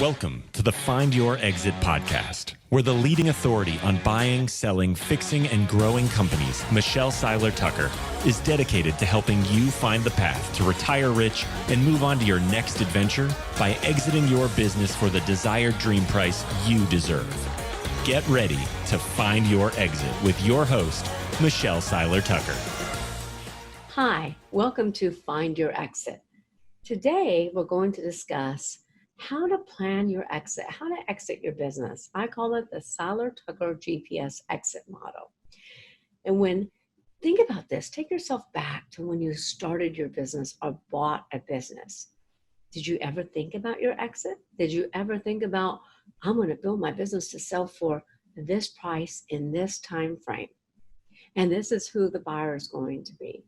Welcome to the Find Your Exit podcast. We're the leading authority on buying, selling, fixing, and growing companies. Michelle Seiler Tucker is dedicated to helping you find the path to retire rich and move on to your next adventure by exiting your business for the desired dream price you deserve. Get ready to find your exit with your host, Michelle Seiler Tucker. Hi, welcome to Find Your Exit. Today, we're going to discuss how to plan your exit, how to exit your business. I call it the Seiler Tucker GPS exit model. And think about this, take yourself back to when you started your business or bought a business. Did you ever think about your exit? Did you ever think about, I'm going to build my business to sell for this price in this time frame? And this is who the buyer is going to be.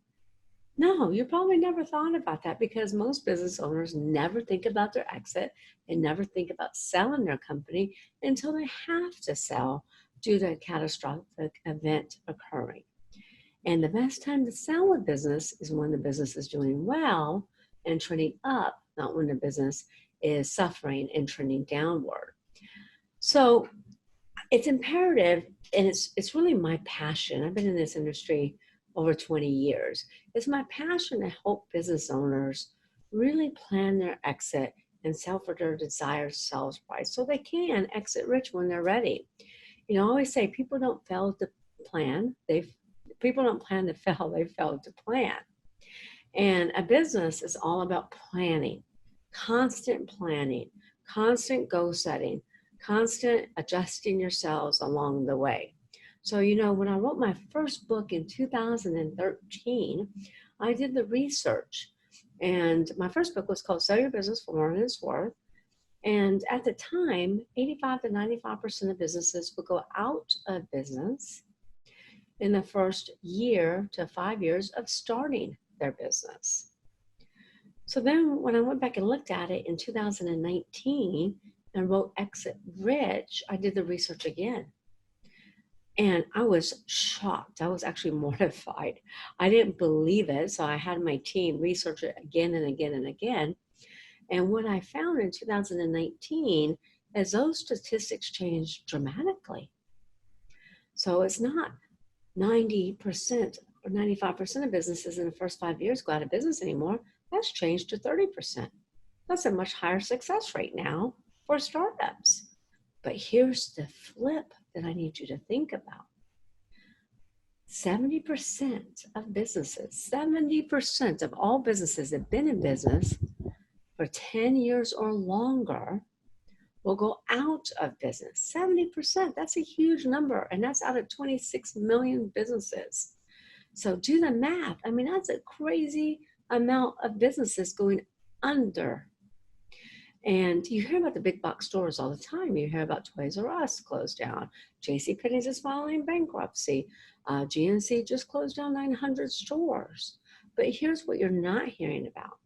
No, you probably never thought about that because most business owners never think about their exit and never think about selling their company until they have to sell due to a catastrophic event occurring. And the best time to sell a business is when the business is doing well and trending up, not when the business is suffering and trending downward. So it's imperative, and it's really my passion. I've been in this industry over 20 years. It's my passion to help business owners really plan their exit and sell for their desired sales price so they can exit rich when they're ready. You know, I always say people don't fail to plan. People don't plan to fail, they fail to plan. And a business is all about planning, constant goal setting, constant adjusting yourselves along the way. So, you know, when I wrote my first book in 2013, I did the research. And my first book was called Sell Your Business for More Than It's Worth. And at the time, 85 to 95% of businesses would go out of business in the first year to 5 years of starting their business. So then when I went back and looked at it in 2019 and wrote Exit Rich, I did the research again. And I was shocked. I was actually mortified. I didn't believe it. So I had my team research it again and again and again. And what I found in 2019 is those statistics changed dramatically. So it's not 90% or 95% of businesses in the first 5 years go out of business anymore. That's changed to 30%. That's a much higher success rate now for startups. But here's the flip that I need you to think about. 70% of businesses, 70% of all businesses that have been in business for 10 years or longer will go out of business. 70%, that's a huge number. And that's out of 26 million businesses. So do the math. I mean, that's a crazy amount of businesses going under. And you hear about the big box stores all the time. You hear about Toys R Us closed down. JCPenney's is filing bankruptcy. GNC just closed down 900 stores. But here's what you're not hearing about.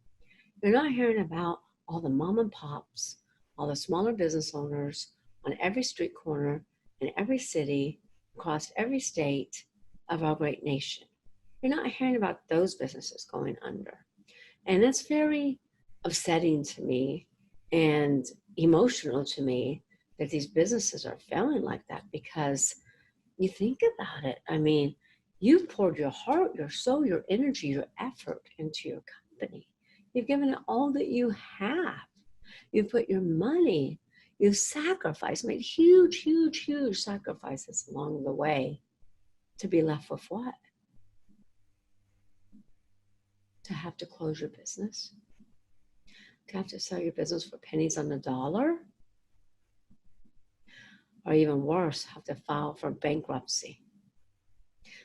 You're not hearing about all the mom and pops, all the smaller business owners on every street corner in every city, across every state of our great nation. You're not hearing about those businesses going under. And that's very upsetting to me and emotional to me that these businesses are failing like that, because you think about it. I mean, you've poured your heart, your soul, your energy, your effort into your company. You've given it all that you have. You've put your money, you've sacrificed, made huge, huge, huge sacrifices along the way to be left with what? To have to close your business? To have to sell your business for pennies on the dollar? Or even worse, have to file for bankruptcy.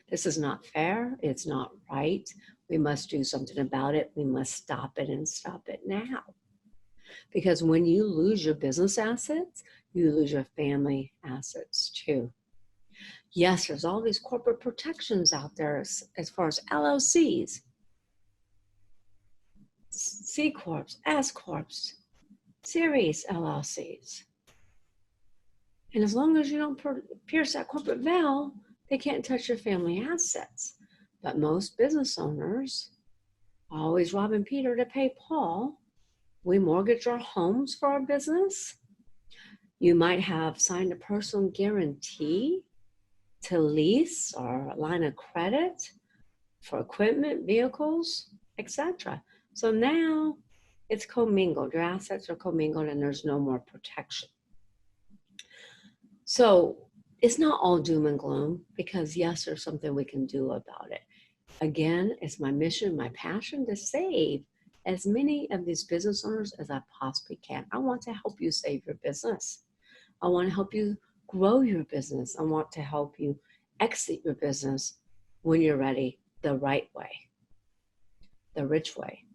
This is not fair. It's not right. We must do something about it. We must stop it, and stop it now. Because when you lose your business assets, you lose your family assets too. Yes, there's all these corporate protections out there as far as LLCs, C Corps, S Corps, Series LLCs. And as long as you don't pierce that corporate veil, they can't touch your family assets. But most business owners always robbing Peter to pay Paul. We mortgage our homes for our business. You might have signed a personal guarantee to lease or a line of credit for equipment, vehicles, etc. So now it's commingled. Your assets are commingled and there's no more protection. So it's not all doom and gloom, because yes, there's something we can do about it. Again, it's my mission, my passion to save as many of these business owners as I possibly can. I want to help you save your business. I want to help you grow your business. I want to help you exit your business when you're ready, the right way, the rich way.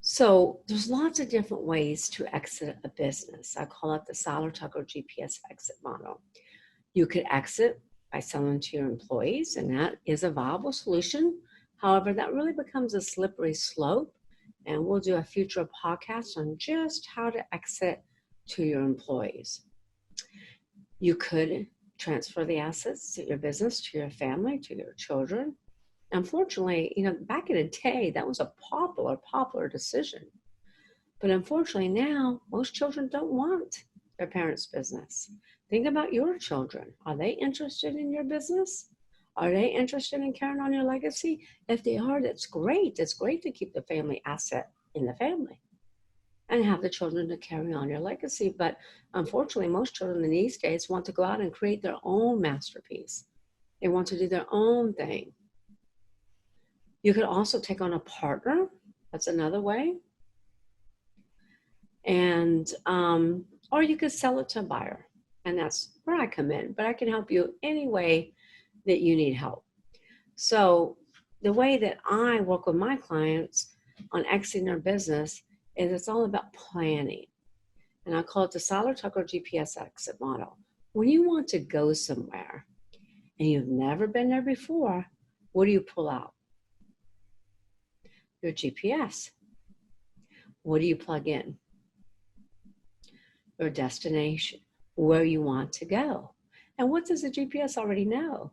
So there's lots of different ways to exit a business. I call it the Seiler Tucker GPS exit model. You could exit by selling to your employees, and that is a viable solution. However, that really becomes a slippery slope, and we'll do a future podcast on just how to exit to your employees. You could transfer the assets to your business, to your family, to your children. Unfortunately, back in the day, that was a popular decision. But unfortunately now, most children don't want their parents' business. Think about your children. Are they interested in your business? Are they interested in carrying on your legacy? If they are, that's great. It's great to keep the family asset in the family and have the children to carry on your legacy. But unfortunately, most children in these days want to go out and create their own masterpiece. They want to do their own thing. You could also take on a partner. That's another way. And, or you could sell it to a buyer. And that's where I come in, but I can help you any way that you need help. So the way that I work with my clients on exiting their business is it's all about planning. And I call it the Seiler Tucker GPS exit model. When you want to go somewhere and you've never been there before, what do you pull out? Your GPS. What do you plug in? Your destination, where you want to go. And what does the GPS already know?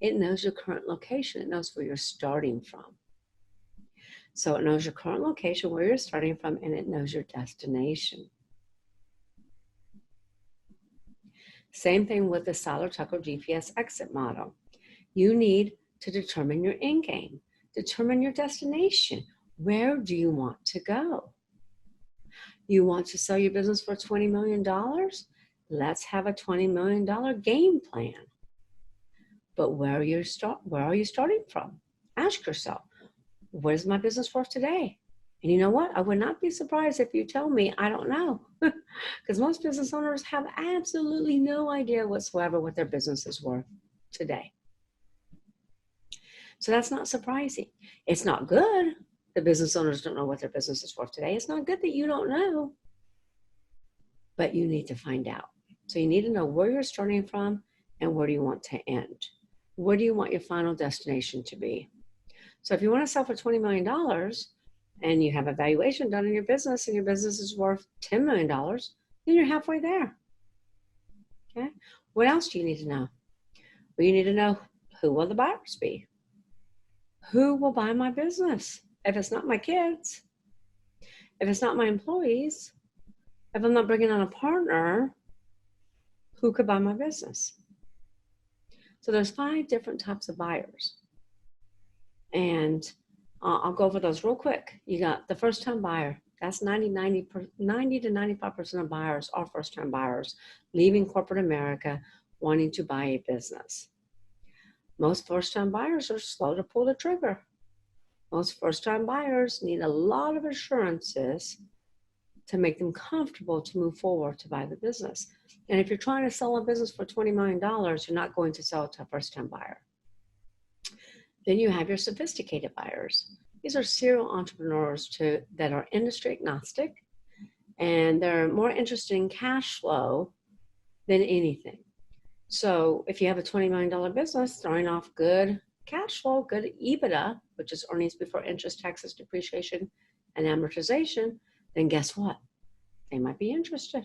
It knows your current location. It knows where you're starting from. So it knows your current location, where you're starting from, and it knows your destination. Same thing with the Seiler Tucker GPS exit model. You need to determine your end game, determine your destination. Where do you want to go? You want to sell your business for $20 million? Let's have a $20 million game plan. But where are you starting from? Ask yourself, what is my business worth today? And you know what? I would not be surprised if you tell me, I don't know. Because most business owners have absolutely no idea whatsoever what their business is worth today. So that's not surprising. It's not good that business owners don't know what their business is worth today. It's not good that you don't know, but you need to find out. So you need to know where you're starting from and where do you want to end. Where do you want your final destination to be? So if you want to sell for $20 million and you have a valuation done in your business and your business is worth $10 million, then you're halfway there. Okay. What else do you need to know? Well, you need to know, who will the buyers be? Who will buy my business? If it's not my kids, if it's not my employees, if I'm not bringing on a partner, who could buy my business? So there's 5 different types of buyers. And I'll go over those real quick. You got the first-time buyer. That's 90 to 95% of buyers are first-time buyers leaving corporate America wanting to buy a business. Most first-time buyers are slow to pull the trigger. Most first-time buyers need a lot of assurances to make them comfortable to move forward to buy the business. And if you're trying to sell a business for $20 million, you're not going to sell it to a first-time buyer. Then you have your sophisticated buyers. These are serial entrepreneurs that are industry agnostic, and they're more interested in cash flow than anything. So if you have a $20 million business throwing off good cash flow, good EBITDA, which is earnings before interest, taxes, depreciation, and amortization, then guess what? They might be interested.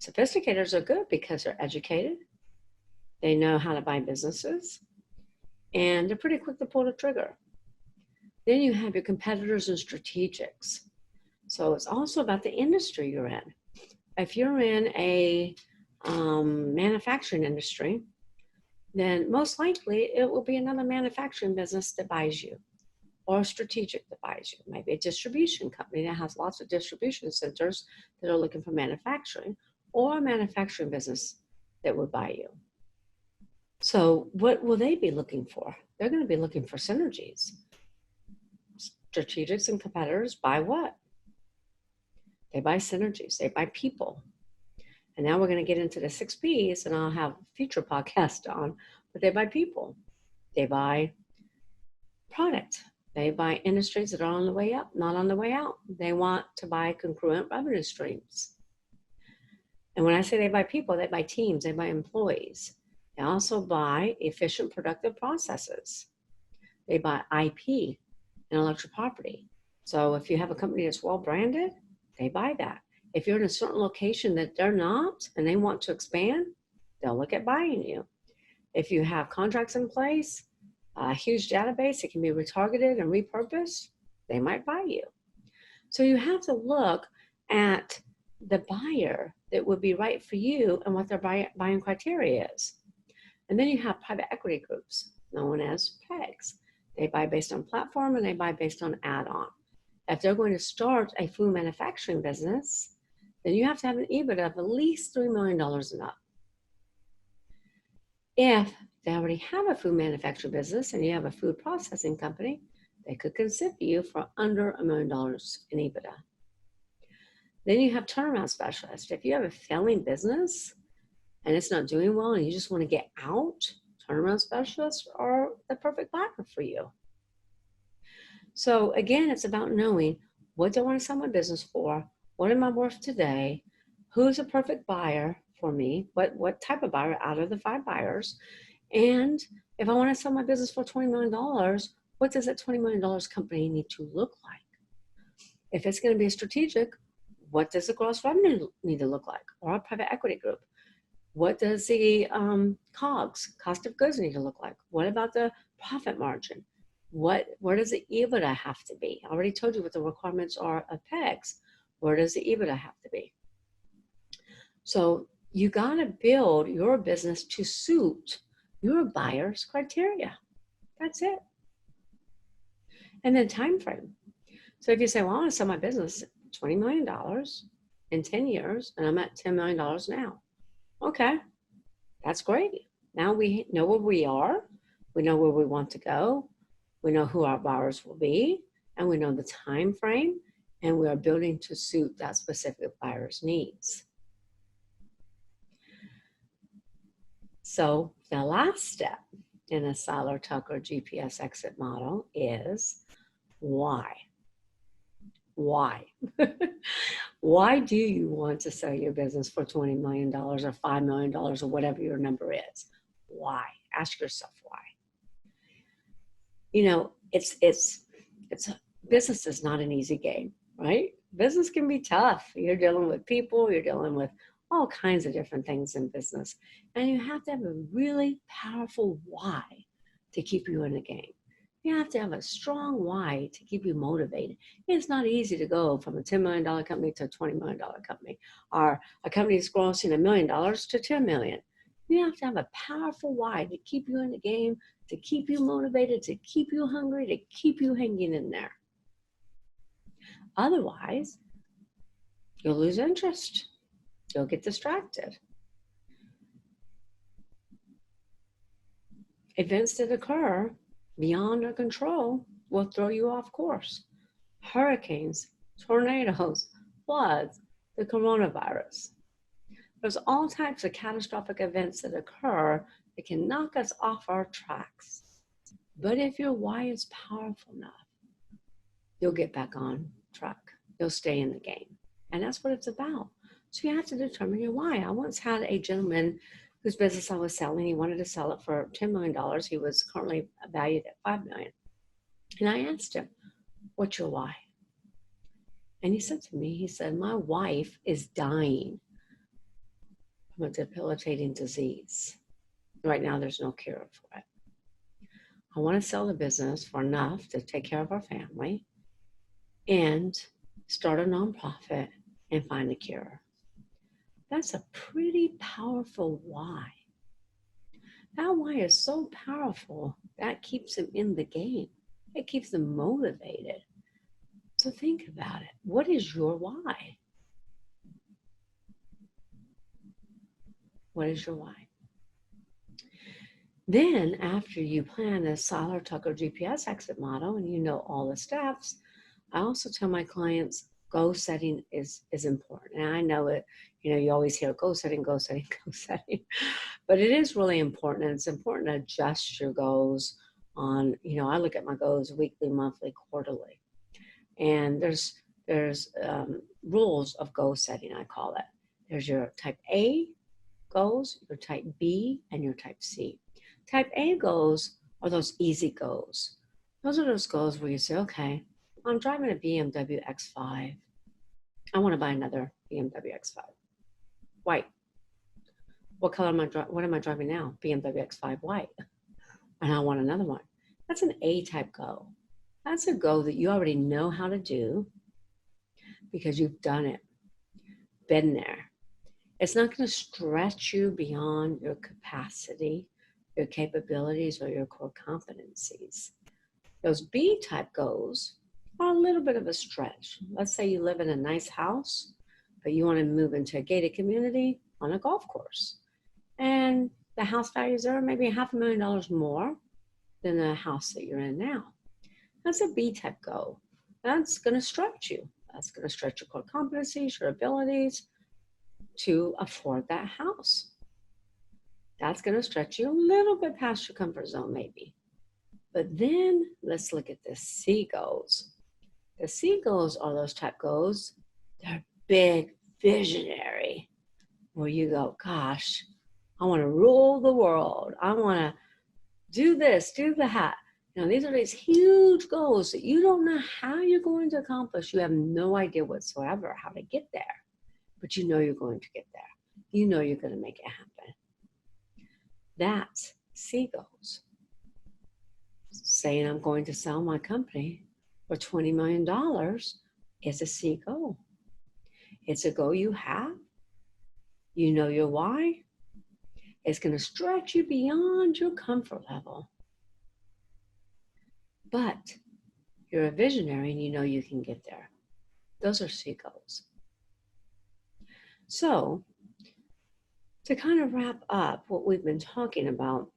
Sophisticators are good because they're educated. They know how to buy businesses, and they're pretty quick to pull the trigger. Then you have your competitors and strategics. So it's also about the industry you're in. If you're in a manufacturing industry, then most likely it will be another manufacturing business that buys you, or a strategic that buys you. Maybe a distribution company that has lots of distribution centers that are looking for manufacturing, or a manufacturing business that would buy you. So what will they be looking for? They're going to be looking for synergies. Strategics and competitors buy what? They buy synergies. They buy people. And now we're going to get into the 6Ps, and I'll have a future podcast on, but they buy people. They buy product. They buy industries that are on the way up, not on the way out. They want to buy congruent revenue streams. And when I say they buy people, they buy teams, they buy employees. They also buy efficient, productive processes. They buy IP, intellectual property. So if you have a company that's well branded, they buy that. If you're in a certain location that they're not and they want to expand, they'll look at buying you. If you have contracts in place, a huge database that can be retargeted and repurposed, they might buy you. So you have to look at the buyer that would be right for you and what their buying criteria is. And then you have private equity groups known as PEGs. They buy based on platform and they buy based on add-on. If they're going to start a food manufacturing business, then you have to have an EBITDA of at least $3 million and up. If they already have a food manufacturing business and you have a food processing company, they could consider you for under $1 million in EBITDA. Then you have turnaround specialists. If you have a failing business and it's not doing well and you just want to get out, turnaround specialists are the perfect buyer for you. So again, it's about knowing, what do I want to sell my business for? What am I worth today? Who's a perfect buyer for me? What type of buyer out of the 5 buyers? And if I want to sell my business for $20 million, what does that $20 million company need to look like? If it's going to be a strategic, what does the gross revenue need to look like? Or a private equity group? What does the COGS, cost of goods, need to look like? What about the profit margin? Where does the EBITDA have to be? I already told you what the requirements are of PEGs. Where does the EBITDA have to be? So you got to build your business to suit your buyer's criteria. That's it. And then time frame. So if you say, well, I want to sell my business $20 million in 10 years, and I'm at $10 million now. Okay, that's great. Now we know where we are. We know where we want to go. We know who our buyers will be, and we know the time frame, and we are building to suit that specific buyer's needs. So the last step in a Seiler Tucker GPS exit model is why. Why? Why do you want to sell your business for $20 million or $5 million or whatever your number is? Why? Ask yourself why. You know, business is not an easy game, right? Business can be tough. You're dealing with people, you're dealing with all kinds of different things in business. And you have to have a really powerful why to keep you in the game. You have to have a strong why to keep you motivated. It's not easy to go from a $10 million company to a $20 million company, or a company that's grossing $1 million to $10 million. You have to have a powerful why to keep you in the game, to keep you motivated, to keep you hungry, to keep you hanging in there. Otherwise, you'll lose interest. You'll get distracted. Events that occur beyond our control will throw you off course. Hurricanes, tornadoes, floods, the coronavirus. There's all types of catastrophic events that occur that can knock us off our tracks. But if your why is powerful enough, you'll get back on track. You'll stay in the game. And that's what it's about. So you have to determine your why. I once had a gentleman whose business I was selling. He wanted to sell it for $10 million. He was currently valued at $5 million. And I asked him, what's your why? And he said to me, he said, my wife is dying from a debilitating disease. Right now, there's no cure for it. I want to sell the business for enough to take care of our family and start a nonprofit, and find a cure. That's a pretty powerful why. That why is so powerful that keeps them in the game. It keeps them motivated. So think about it. What is your why? What is your why? Then, after you plan a Seiler Tucker GPS exit model and you know all the steps, I also tell my clients goal setting is important. And I know it, you always hear goal setting, goal setting, goal setting, but it is really important. And it's important to adjust your goals on, I look at my goals weekly, monthly, quarterly. And there's rules of goal setting, I call it. There's your type A goals, your type B, and your type C. Type A goals are those easy goals. Those are those goals where you say, okay, I'm driving a BMW X5. I want to buy another BMW X5. White. What color what am I driving now? BMW X5 white. And I want another one. That's an A type goal. That's a goal that you already know how to do because you've done it, been there. It's not going to stretch you beyond your capacity, your capabilities, or your core competencies. Those B type goals are a little bit of a stretch. Let's say you live in a nice house, but you want to move into a gated community on a golf course. And the house values are maybe $500,000 more than the house that you're in now. That's a B type goal. That's going to stretch you. That's going to stretch your core competencies, your abilities to afford that house. That's going to stretch you a little bit past your comfort zone, maybe. But then let's look at the C goals. The C goals are those type goals. They're big, visionary, where you go, gosh, I want to rule the world. I want to do this, do that. These are these huge goals that you don't know how you're going to accomplish. You have no idea whatsoever how to get there, but you know you're going to get there. You know you're going to make it happen. That's C goals. Saying I'm going to sell my company for $20 million is a C goal. It's a goal you have. You know your why. It's going to stretch you beyond your comfort level. But you're a visionary and you know you can get there. Those are C goals. So, to kind of wrap up what we've been talking about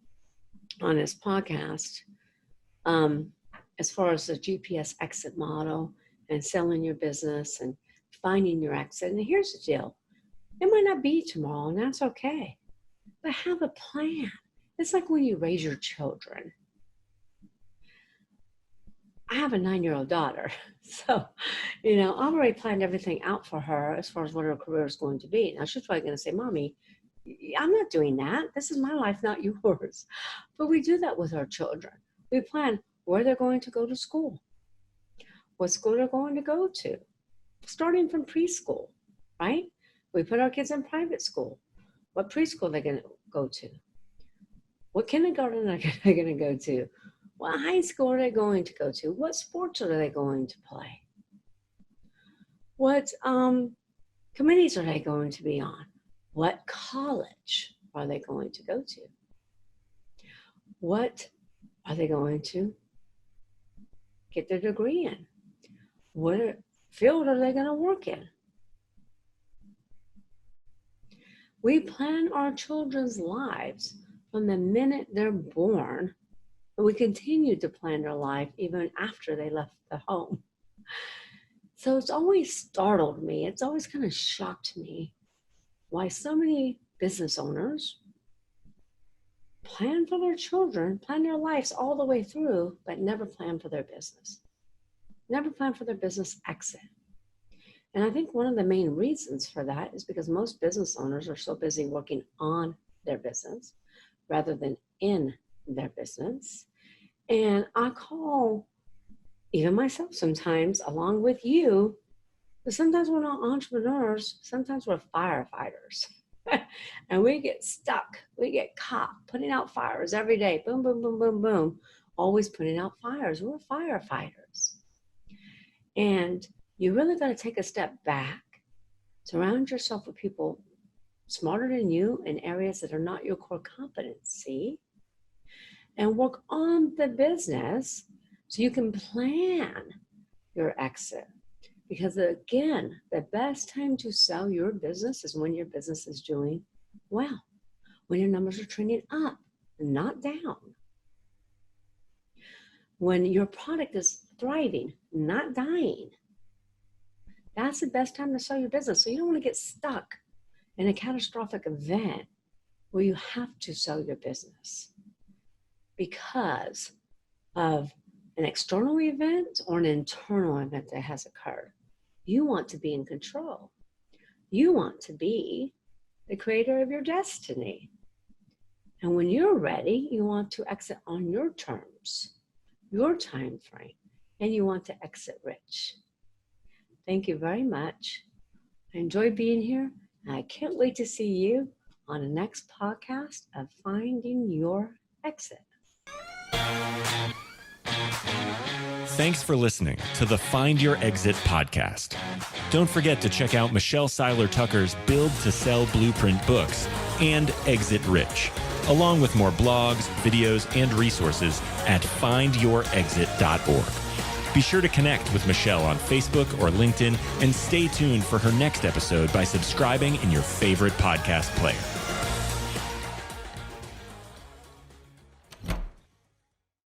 on this podcast, as far as the GPS exit model and selling your business and finding your exit, and here's the deal. It might not be tomorrow, and that's okay. But have a plan. It's like when you raise your children. I have a 9-year-old daughter, so, I've already planned everything out for her as far as what her career is going to be. Now, she's probably going to say, Mommy, I'm not doing that. This is my life, not yours. But we do that with our children. We plan where they're going to go to school, what school they're going to go to, starting from preschool, right? We put our kids in private school. What preschool they're going to go to, what kindergarten are they going to go to, what high school are they going to go to, what sports are they going to play, what committees are they going to be on, what college are they going to go to, what are they going to get their degree in, what field are they going to work in. We plan our children's lives from the minute they're born, and we continue to plan their life even after they left the home. So it's always startled me. It's always kind of shocked me why so many business owners plan for their children, plan their lives all the way through, but never plan for their business. Never plan for their business exit. And I think one of the main reasons for that is because most business owners are so busy working on their business rather than in their business. And I call even myself sometimes, along with you, but sometimes we're not entrepreneurs, sometimes we're firefighters. And we get stuck, we get caught putting out fires every day, boom, boom, boom, boom, boom, always putting out fires. We're firefighters. And You really got to take a step back. Surround yourself with people smarter than you in areas that are not your core competency, and work on the business so you can plan your exit. Because again, the best time to sell your business is when your business is doing well, when your numbers are trending up, not down. When your product is thriving, not dying. That's the best time to sell your business. So you don't want to get stuck in a catastrophic event where you have to sell your business because of an external event or an internal event that has occurred. You want to be in control. You want to be the creator of your destiny. And when you're ready, you want to exit on your terms, your time frame, and you want to exit rich. Thank you very much. I enjoyed being here, and I can't wait to see you on the next podcast of Finding Your Exit. Thanks for listening to the Find Your Exit podcast. Don't forget to check out Michelle Seiler Tucker's Build to Sell Blueprint books and Exit Rich, along with more blogs, videos, and resources at findyourexit.org. Be sure to connect with Michelle on Facebook or LinkedIn and stay tuned for her next episode by subscribing in your favorite podcast player.